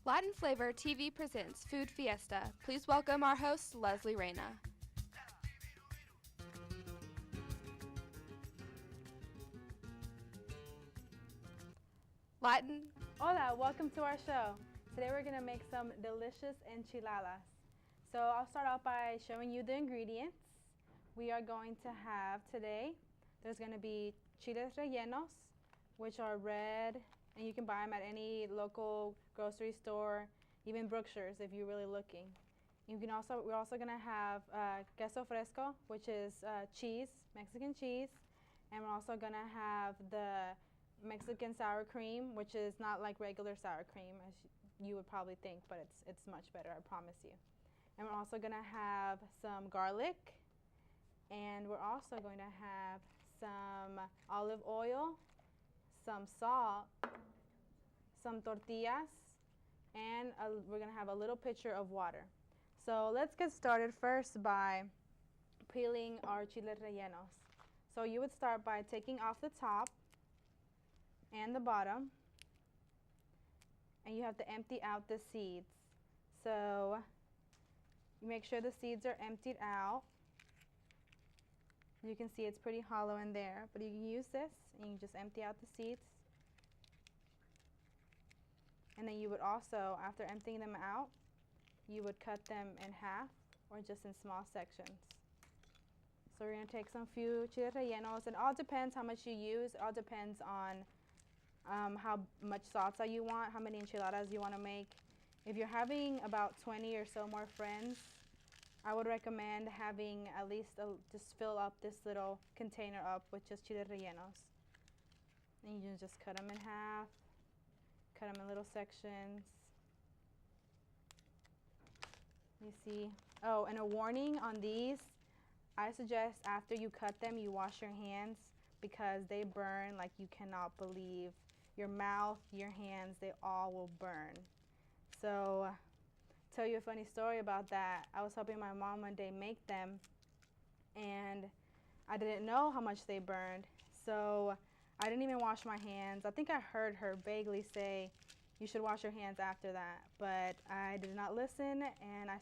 Latin Flavor TV presents Food Fiesta. Please welcome our host, Leslie Reyna. Latin. Hola, welcome to our show. Today we're going to make some delicious enchiladas. So I'll start out by showing you the ingredients. We are going to have today, there's going to be chiles rellenos, which are red, and you can buy them at any local grocery store, even Brookshire's if you're really looking. We're also going to have queso fresco, which is cheese, Mexican cheese, and we're also going to have the Mexican sour cream, which is not like regular sour cream as you would probably think, but it's much better, I promise you. And we're also going to have some garlic, and we're also going to have some olive oil, some salt, some tortillas, and we're going to have a little pitcher of water. So let's get started first by peeling our chiles rellenos. So you would start by taking off the top and the bottom, and you have to empty out the seeds. So you make sure the seeds are emptied out. You can see it's pretty hollow in there, but you can use this and you just empty out the seeds. And then you would also, after emptying them out, you would cut them in half or just in small sections. So we're going to take some few chiles rellenos. It all depends how much you use. It all depends on how much salsa you want, how many enchiladas you want to make. If you're having about 20 or so more friends, I would recommend having at least just fill up this little container up with just chiles rellenos. And you just cut them in half, cut them in little sections. You see. Oh, and a warning on these, I suggest after you cut them, you wash your hands because they burn like you cannot believe. Your mouth, your hands, they all will burn. So, tell you a funny story about that. I was helping my mom one day make them, and I didn't know how much they burned. So, I didn't even wash my hands. I think I heard her vaguely say, you should wash your hands after that. But I did not listen, and I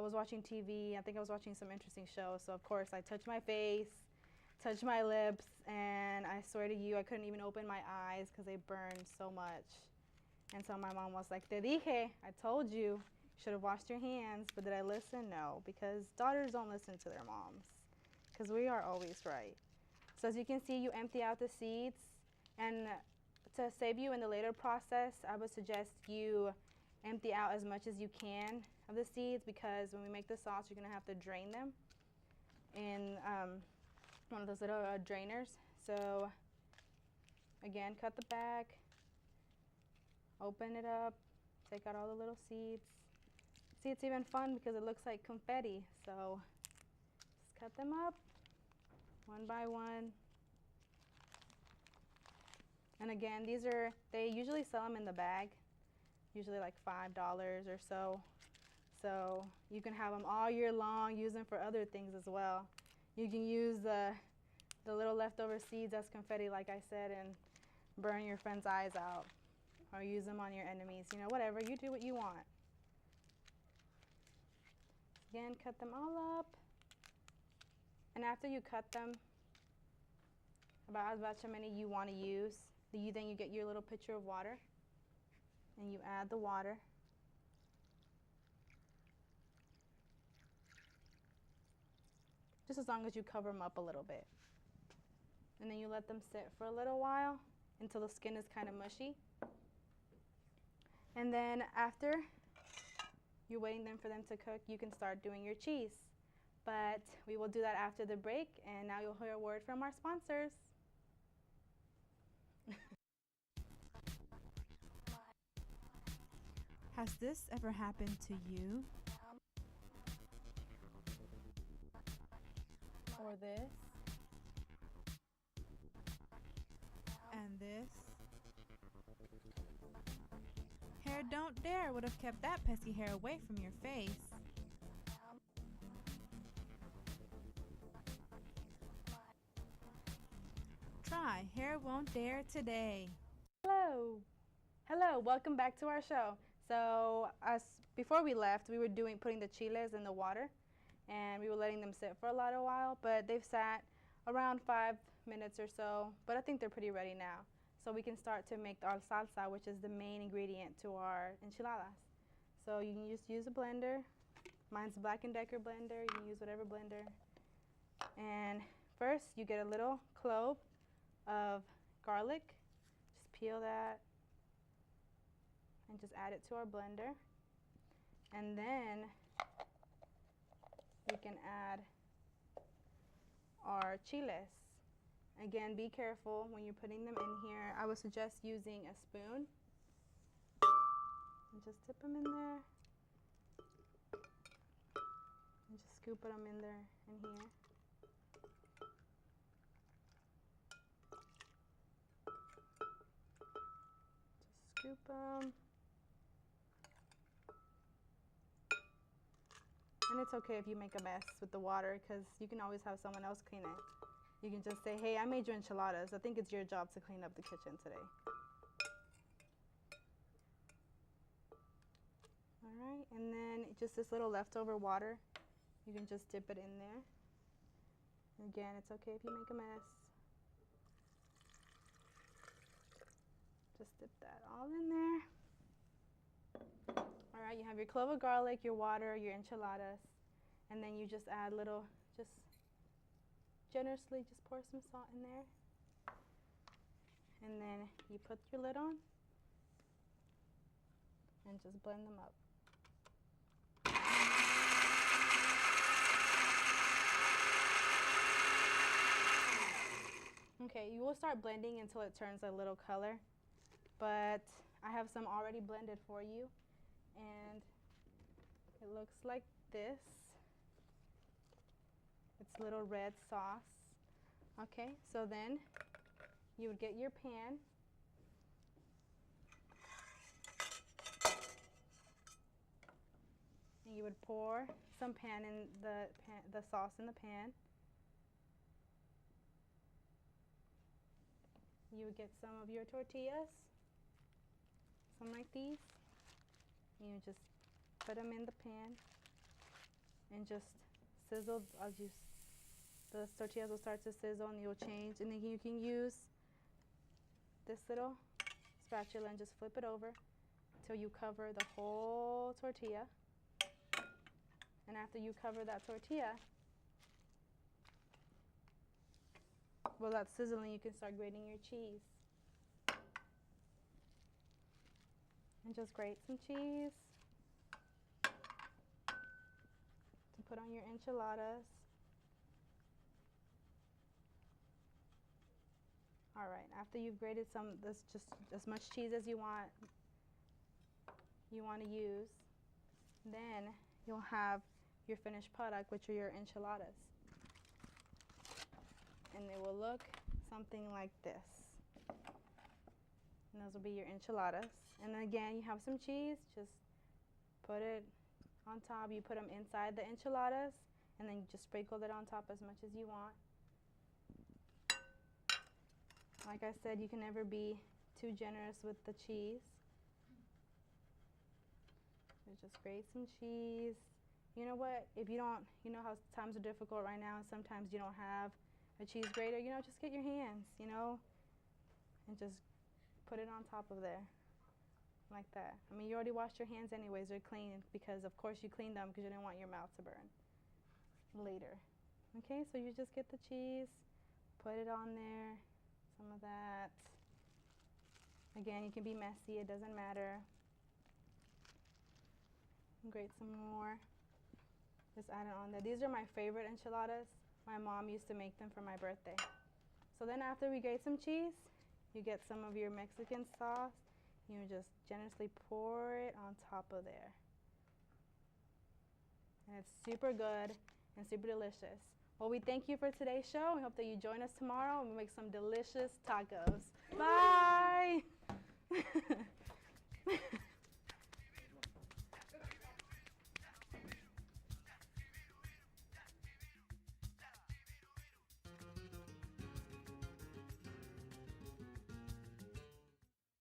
was watching TV. I think I was watching some interesting shows. So, of course, I touched my face, touched my lips, and I swear to you, I couldn't even open my eyes because they burned so much. And so my mom was like, Te dije, I told you, you should have washed your hands. But did I listen? No, because daughters don't listen to their moms because we are always right. So as you can see, you empty out the seeds, and to save you in the later process, I would suggest you empty out as much as you can of the seeds, because when we make the sauce, you're going to have to drain them in one of those little drainers. So again, cut the back, open it up, take out all the little seeds. See, it's even fun because it looks like confetti. So just cut them up one by one. And again, they usually sell them in the bag, usually like $5 or so. So you can have them all year long, use them for other things as well. You can use the little leftover seeds as confetti, like I said, and burn your friend's eyes out. Or use them on your enemies. You know, whatever. You do what you want. Again, cut them all up. And after you cut them, about how many you want to use, then you get your little pitcher of water. And you add the water. Just as long as you cover them up a little bit. And then you let them sit for a little while until the skin is kind of mushy. And then after you're waiting for them to cook, you can start doing your cheese. But we will do that after the break, and now you'll hear a word from our sponsors. Has this ever happened to you? Or this. And this? Hair Don't Dare would have kept that pesky hair away from your face. Try Hair Won't Dare today. Hello. Hello, welcome back to our show. So before we left, we were putting the chiles in the water, and we were letting them sit for a little while, but they've sat around 5 minutes or so, but I think they're pretty ready now. So we can start to make our salsa, which is the main ingredient to our enchiladas. So you can just use a blender. Mine's a Black & Decker blender. You can use whatever blender. And first, you get a little clove of garlic. Just peel that and just add it to our blender. And then we can add our chiles. Again, be careful when you're putting them in here. I would suggest using a spoon. And just dip them in there. And just scoop them in there, in here. Just scoop them. And it's okay if you make a mess with the water, because you can always have someone else clean it. You can just say, hey, I made your enchiladas. I think it's your job to clean up the kitchen today. All right, and then just this little leftover water, you can just dip it in there. Again, it's okay if you make a mess. Just dip that all in there. All right, you have your clove of garlic, your water, your enchiladas, and then you just add just generously, just pour some salt in there. And then you put your lid on and just blend them up. Okay, you will start blending until it turns a little color, but I have some already blended for you, and it looks like this. It's little red sauce. Okay, so then you would get your pan. And you would pour some the sauce in the pan. You would get some of your tortillas, some like these. You just put them in the pan and just sizzle. The tortillas will start to sizzle and you'll change. And then you can use this little spatula and just flip it over until you cover the whole tortilla. And after you cover that tortilla, while that's sizzling, you can start grating your cheese. And just grate some cheese to put on your enchiladas. All right, after you've grated just as much cheese as you want to use, then you'll have your finished product, which are your enchiladas. And they will look something like this. And those will be your enchiladas. And then again, you have some cheese, just put it on top. You put them inside the enchiladas, and then you just sprinkle it on top as much as you want. Like I said, you can never be too generous with the cheese. So just grate some cheese. You know what, if you don't, you know how times are difficult right now, and sometimes you don't have a cheese grater, just get your hands, and just put it on top of there, like that. I mean, you already washed your hands anyways, they're clean, because of course you cleaned them because you didn't want your mouth to burn later. Okay, so you just get the cheese, put it on there, some of that. Again, you can be messy, it doesn't matter. Grate some more. Just add it on there. These are my favorite enchiladas. My mom used to make them for my birthday. So then after we grate some cheese, you get some of your Mexican sauce. You just generously pour it on top of there. And it's super good and super delicious. Well, we thank you for today's show. We hope that you join us tomorrow and we'll make some delicious tacos. Bye!